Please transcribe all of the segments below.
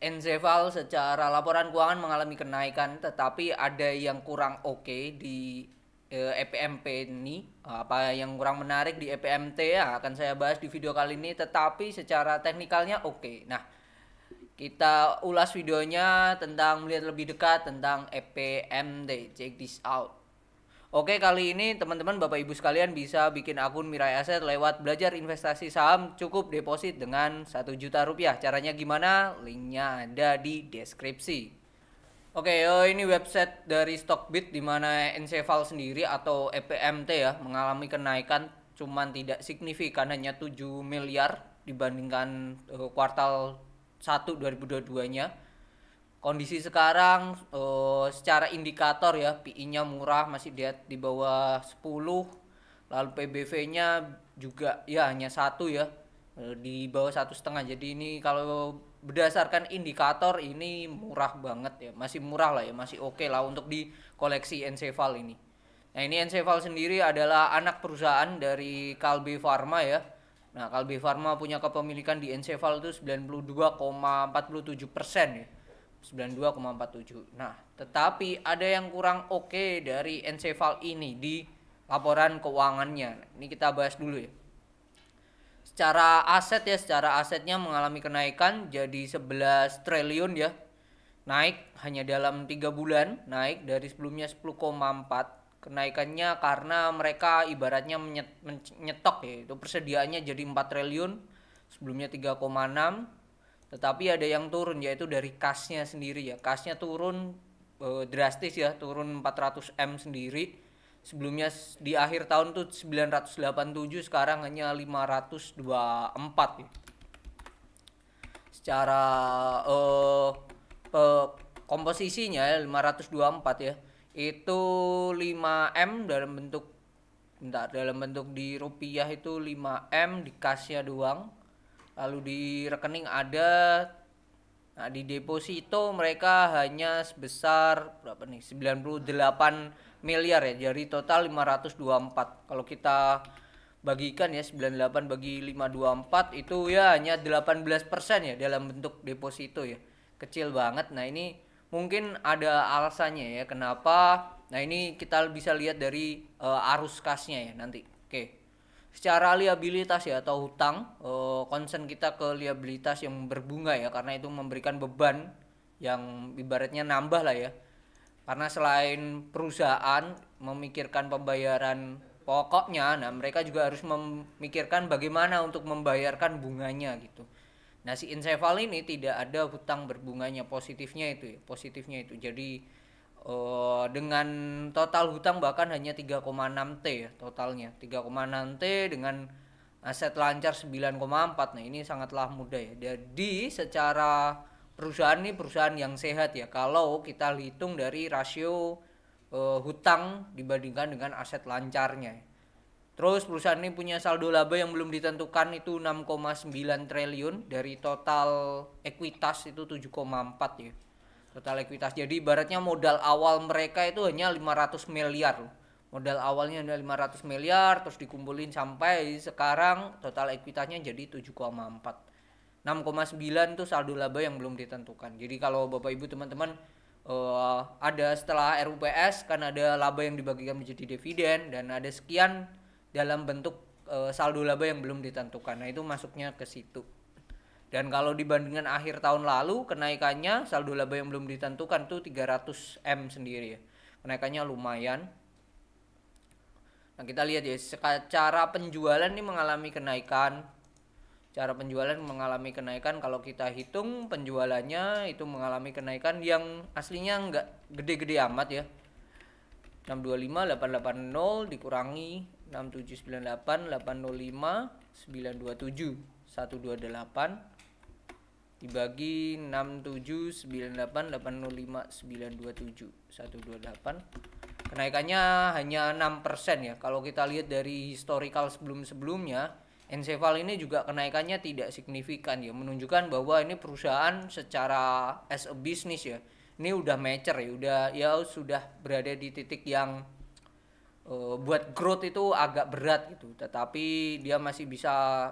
Enzeval secara laporan keuangan mengalami kenaikan, tetapi ada yang kurang oke di EPMP ini. Apa yang kurang menarik di EPMT ya akan saya bahas di video kali ini, tetapi secara teknikalnya oke. Nah, kita ulas videonya tentang melihat lebih dekat tentang EPMT. Check this out. Oke, kali ini teman-teman Bapak Ibu sekalian bisa bikin akun Mirai Aset lewat belajar investasi saham, cukup deposit dengan 1 juta rupiah. Caranya gimana? Linknya ada di deskripsi. Oke, ini website dari Stockbit di mana Enceval sendiri atau EPMT ya mengalami kenaikan cuman tidak signifikan, hanya 7 miliar dibandingkan kuartal 1 2022-nya. Kondisi sekarang secara indikator ya PI-nya murah, masih di bawah 10, lalu PBV-nya juga ya hanya 1 ya, di bawah 1,5. Jadi ini kalau berdasarkan indikator ini murah banget ya, masih murah lah ya, masih oke lah untuk di koleksi Enceval ini. Nah, ini Enceval sendiri adalah anak perusahaan dari Kalbe Pharma ya. Nah, Kalbe Pharma punya kepemilikan di Enceval itu 92,47% ya. 92,47. Nah, tetapi ada yang kurang oke dari Enceval ini di laporan keuangannya. Ini kita bahas dulu ya. Secara aset ya, secara asetnya mengalami kenaikan jadi 11 triliun ya. Naik hanya dalam 3 bulan, naik dari sebelumnya 10,4. Kenaikannya karena mereka ibaratnya menyetok ya, itu persediaannya jadi 4 triliun, sebelumnya 3,6. Tetapi ada yang turun, yaitu dari kasnya sendiri ya. Kasnya turun drastis ya, turun 400 M sendiri. Sebelumnya di akhir tahun tuh 987, sekarang hanya 524 ya. Secara komposisinya ya, 524 ya. Itu 5M dalam bentuk dalam bentuk di rupiah itu 5M di kasnya doang. Lalu di rekening ada, nah di deposito mereka hanya sebesar berapa nih, 98 miliar ya, dari total 524. Kalau kita bagikan ya, 98 bagi 524 itu ya hanya 18% ya dalam bentuk deposito ya, kecil banget. Nah, ini mungkin ada alasannya ya kenapa. Nah, ini kita bisa lihat dari arus kasnya ya nanti. Oke. Secara liabilitas ya atau hutang, concern kita ke liabilitas yang berbunga ya, karena itu memberikan beban yang ibaratnya nambah lah ya. Karena selain perusahaan memikirkan pembayaran pokoknya, nah mereka juga harus memikirkan bagaimana untuk membayarkan bunganya gitu. Nah, si Inceval ini tidak ada hutang berbunganya, positifnya itu ya, positifnya itu. Jadi dengan total hutang bahkan hanya 3,6 T ya totalnya, 3,6 T dengan aset lancar 9,4. Nah, ini sangatlah mudah ya. Jadi secara perusahaan ini perusahaan yang sehat ya kalau kita hitung dari rasio hutang dibandingkan dengan aset lancarnya. Terus perusahaan ini punya saldo laba yang belum ditentukan itu 6,9 triliun dari total ekuitas itu 7,4 ya. Total ekuitas. Jadi ibaratnya modal awal mereka itu hanya 500 miliar. Modal awalnya ada 500 miliar terus dikumpulin sampai sekarang total ekuitasnya jadi 7,4. 6,9 itu saldo laba yang belum ditentukan. Jadi kalau Bapak Ibu teman-teman ada setelah RUPS kan ada laba yang dibagikan menjadi dividen dan ada sekian dalam bentuk saldo laba yang belum ditentukan. Nah, itu masuknya ke situ. Dan kalau dibandingkan akhir tahun lalu, kenaikannya saldo laba yang belum ditentukan tuh 300 M sendiri ya. Kenaikannya lumayan. Nah, kita lihat ya, secara penjualan ini mengalami kenaikan. Cara penjualan mengalami kenaikan, kalau kita hitung penjualannya itu mengalami kenaikan yang aslinya nggak gede-gede amat ya. 625 880 dikurangi 6798 805 927 128 dibagi 6798 805 927 128. Kenaikannya hanya 6% ya. Kalau kita lihat dari historical sebelum-sebelumnya, Enceval ini juga kenaikannya tidak signifikan ya, menunjukkan bahwa ini perusahaan secara as a business ya. Ini udah mature ya, sudah berada di titik yang buat growth itu agak berat gitu, tetapi dia masih bisa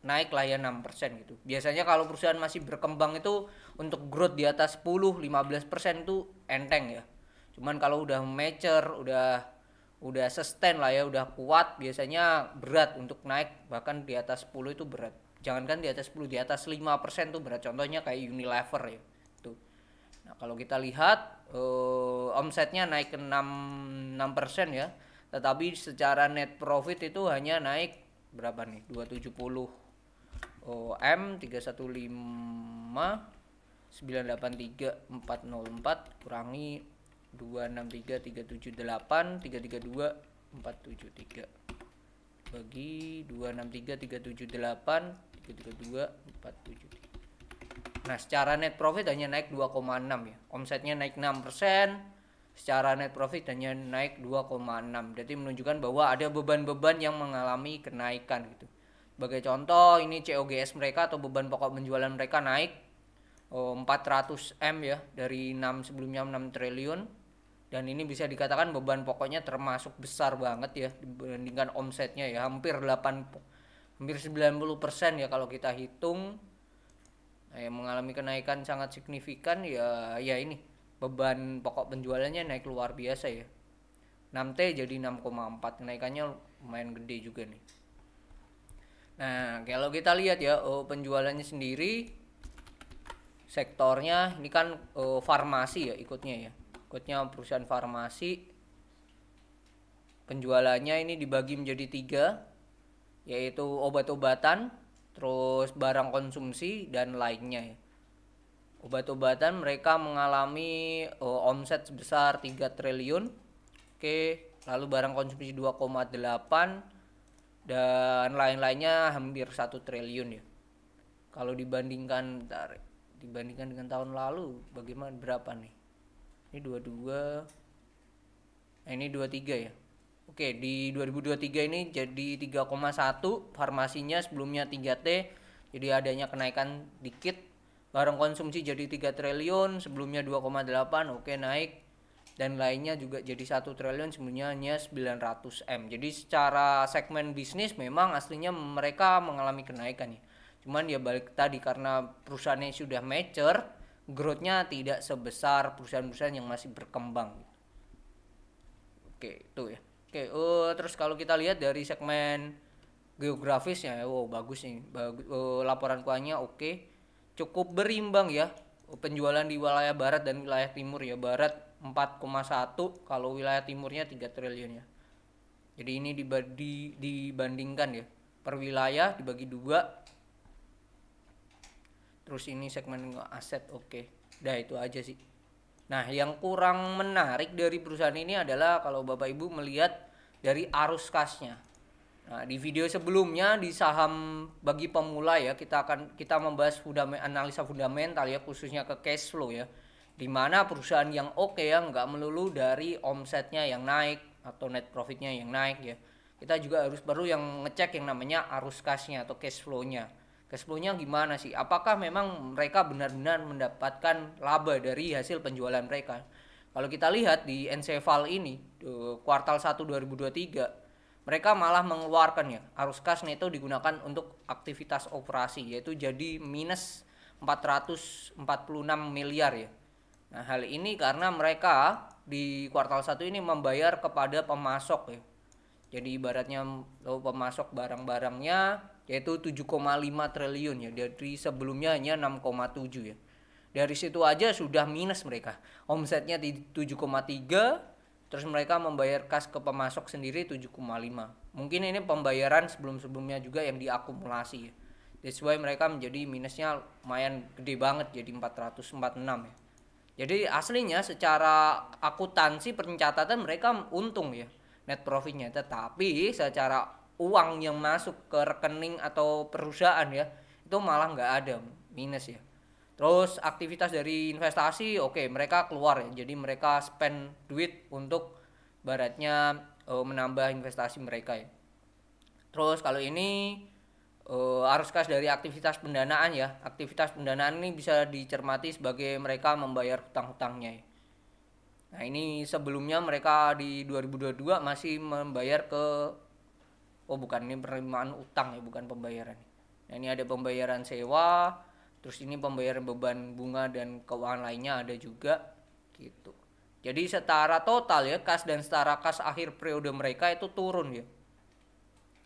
naik lah ya 6% gitu. Biasanya kalau perusahaan masih berkembang itu untuk growth di atas 10-15% itu enteng ya. Cuman kalau udah mature, udah sustain lah ya, udah kuat, biasanya berat untuk naik, bahkan di atas 10 itu berat. Jangankan di atas 10, di atas 5% tuh berat. Contohnya kayak Unilever ya. Tuh. Nah, kalau kita lihat omsetnya naik ke 6% ya. Tetapi secara net profit itu hanya naik berapa nih? 270 M 315 983 404 kurangi 263 378 332 473 bagi 263 378 332 473. Nah, secara net profit hanya naik 2,6 ya. Omsetnya naik 6%, secara net profit hanya naik 2,6. Jadi menunjukkan bahwa ada beban-beban yang mengalami kenaikan gitu. Sebagai contoh, ini COGS mereka atau beban pokok penjualan mereka naik 400 M ya, dari 6 sebelumnya 6 triliun, dan ini bisa dikatakan beban pokoknya termasuk besar banget ya dibandingkan omsetnya ya, hampir 90% ya kalau kita hitung. Nah, yang mengalami kenaikan sangat signifikan ya ini beban pokok penjualannya naik luar biasa ya, 6T jadi 6,4, kenaikannya lumayan gede juga nih. Nah, kalau kita lihat ya penjualannya sendiri, sektornya ini kan farmasi ya ikutnya perusahaan farmasi. Penjualannya ini dibagi menjadi 3, yaitu obat-obatan, terus barang konsumsi, dan lainnya ya. Obat-obatan mereka mengalami omset sebesar 3 triliun. Oke, lalu barang konsumsi 2,8, dan lain-lainnya hampir 1 triliun ya. Kalau dibandingkan dengan tahun lalu bagaimana, berapa nih? Ini 22, ini 23 ya. Oke, di 2023 ini jadi 3,1, farmasinya sebelumnya 3T, jadi adanya kenaikan dikit. Barang konsumsi jadi 3 triliun, sebelumnya 2,8, oke naik. Dan lainnya juga jadi 1 triliun, sebelumnya hanya 900 M. Jadi secara segmen bisnis memang aslinya mereka mengalami kenaikan ya. Cuman ya balik tadi, karena perusahaannya sudah mature, growth-nya tidak sebesar perusahaan-perusahaan yang masih berkembang. Oke, itu ya. Oke, terus kalau kita lihat dari segmen geografisnya, bagus nih. Laporan keuangannya oke. Cukup berimbang ya. Penjualan di wilayah barat dan wilayah timur ya. Barat 4,1, kalau wilayah timurnya 3 triliun ya. Jadi ini dibandingkan ya. Per wilayah dibagi 2. Terus ini segmen aset oke. Dah itu aja sih. Nah, yang kurang menarik dari perusahaan ini adalah kalau Bapak Ibu melihat dari arus kasnya. Nah, di video sebelumnya di saham bagi pemula ya, kita membahas analisa fundamental ya, khususnya ke cash flow ya. Dimana perusahaan yang oke ya, nggak melulu dari omsetnya yang naik atau net profitnya yang naik ya. Kita juga perlu yang ngecek yang namanya arus kasnya atau cash flow-nya. Cash flow-nya gimana sih? Apakah memang mereka benar-benar mendapatkan laba dari hasil penjualan mereka? Kalau kita lihat di Enceval ini, kuartal 1 2023, mereka malah mengeluarkan ya, arus kas neto digunakan untuk aktivitas operasi, yaitu jadi minus 446 miliar ya. Nah, hal ini karena mereka di kuartal 1 ini membayar kepada pemasok ya. Jadi ibaratnya pemasok barang-barangnya yaitu 7,5 triliun ya, dari sebelumnya hanya 6,7 ya. Dari situ aja sudah minus mereka. Omsetnya di 7,3, terus mereka membayar kas ke pemasok sendiri 7,5. Mungkin ini pembayaran sebelum-sebelumnya juga yang diakumulasi ya. That's why mereka menjadi minusnya lumayan gede banget, jadi 446 ya. Jadi aslinya secara akuntansi pencatatan mereka untung ya net profitnya, tetapi secara uang yang masuk ke rekening atau perusahaan ya itu malah nggak ada, minus ya. Terus aktivitas dari investasi oke, mereka keluar ya, jadi mereka spend duit untuk baratnya menambah investasi mereka ya. Terus kalau ini arus kas dari aktivitas pendanaan ya, aktivitas pendanaan ini bisa dicermati sebagai mereka membayar hutang-hutangnya ya. Nah, ini sebelumnya mereka di 2022 masih membayar ke bukan, ini penerimaan utang ya, bukan pembayaran. Nah, ini ada pembayaran sewa, Terus ini pembayaran beban bunga dan keuangan lainnya ada juga gitu. Jadi setara total ya kas dan setara kas akhir periode mereka itu turun ya.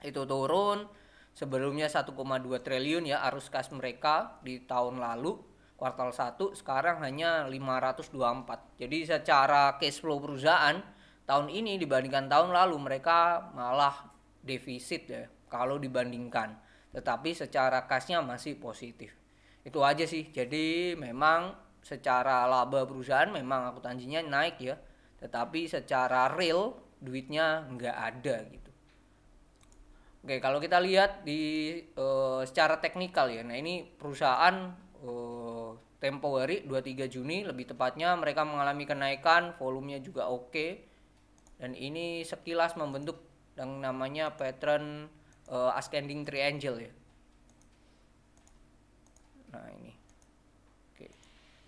Itu turun, sebelumnya 1,2 triliun ya arus kas mereka di tahun lalu kuartal 1, sekarang hanya 524. Jadi secara cash flow perusahaan tahun ini dibandingkan tahun lalu mereka malah defisit ya kalau dibandingkan. Tetapi secara kasnya masih positif. Itu aja sih. Jadi memang secara laba perusahaan memang akuntansinya naik ya. Tetapi secara real duitnya nggak ada gitu. Oke, kalau kita lihat di secara teknikal ya. Nah, ini perusahaan tempo hari 23 Juni lebih tepatnya mereka mengalami kenaikan, volumenya juga oke. Dan ini sekilas membentuk yang namanya pattern ascending triangle ya. Nah, ini. Oke.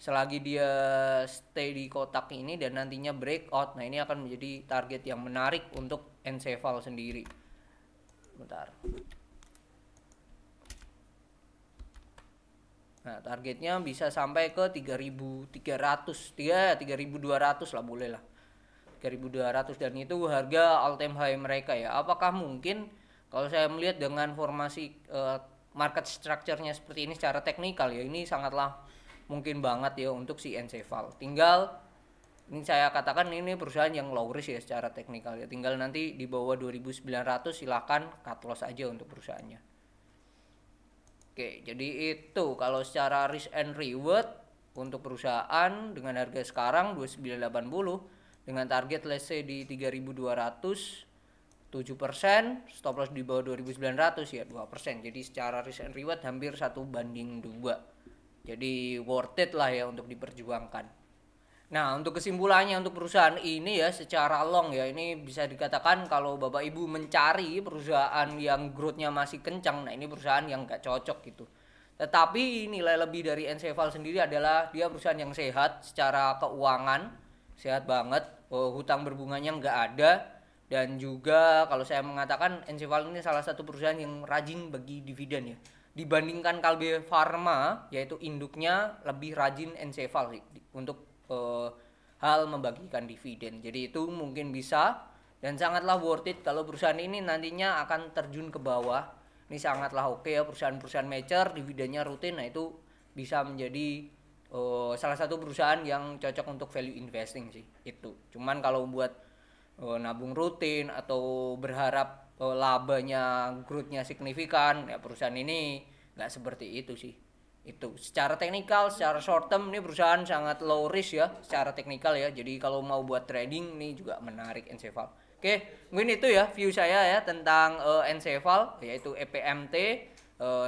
Selagi dia stay di kotak ini dan nantinya breakout, nah ini akan menjadi target yang menarik untuk Enceval sendiri. Bentar. Nah, targetnya bisa sampai ke 3.300, 3.200 lah boleh lah. 3.200 dan itu harga all time high mereka ya. Apakah mungkin kalau saya melihat dengan formasi market structure-nya seperti ini secara teknikal ya, ini sangatlah mungkin banget ya untuk si Enceval. Tinggal ini saya katakan ini perusahaan yang low risk ya secara teknikal ya. Tinggal nanti di bawah 2.900 silahkan cut loss aja untuk perusahaannya. Oke, jadi itu kalau secara risk and reward untuk perusahaan dengan harga sekarang 2980 dengan target let's say di 3.200 7%, stop loss di bawah 2.900 ya 2%. Jadi secara risk and reward hampir 1:2. Jadi worth it lah ya untuk diperjuangkan. Nah, untuk kesimpulannya untuk perusahaan ini ya secara long ya, ini bisa dikatakan kalau Bapak Ibu mencari perusahaan yang growth-nya masih kencang, nah ini perusahaan yang gak cocok gitu. Tetapi nilai lebih dari Enceval sendiri adalah dia perusahaan yang sehat secara keuangan, sehat banget, hutang berbunganya nggak ada. Dan juga kalau saya mengatakan Enceval ini salah satu perusahaan yang rajin bagi dividen ya. Dibandingkan Kalbe Farma yaitu induknya lebih rajin Enceval sih untuk hal membagikan dividen. Jadi itu mungkin bisa dan sangatlah worth it kalau perusahaan ini nantinya akan terjun ke bawah. Ini sangatlah oke ya perusahaan-perusahaan mature dividennya rutin. Nah itu bisa menjadi salah satu perusahaan yang cocok untuk value investing sih itu. Cuman kalau buat nabung rutin atau berharap labanya growth-nya signifikan ya perusahaan ini nggak seperti itu sih. Itu secara teknikal, secara short term ini perusahaan sangat low risk ya secara teknikal ya. Jadi kalau mau buat trading ini juga menarik Enceval. Oke, mungkin itu ya view saya ya tentang Enceval yaitu EPMT.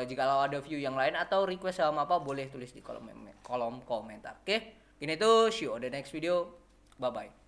Jika ada view yang lain atau request saham apa boleh tulis di kolom komentar. Oke, ini tuh see you on the next video. Bye bye.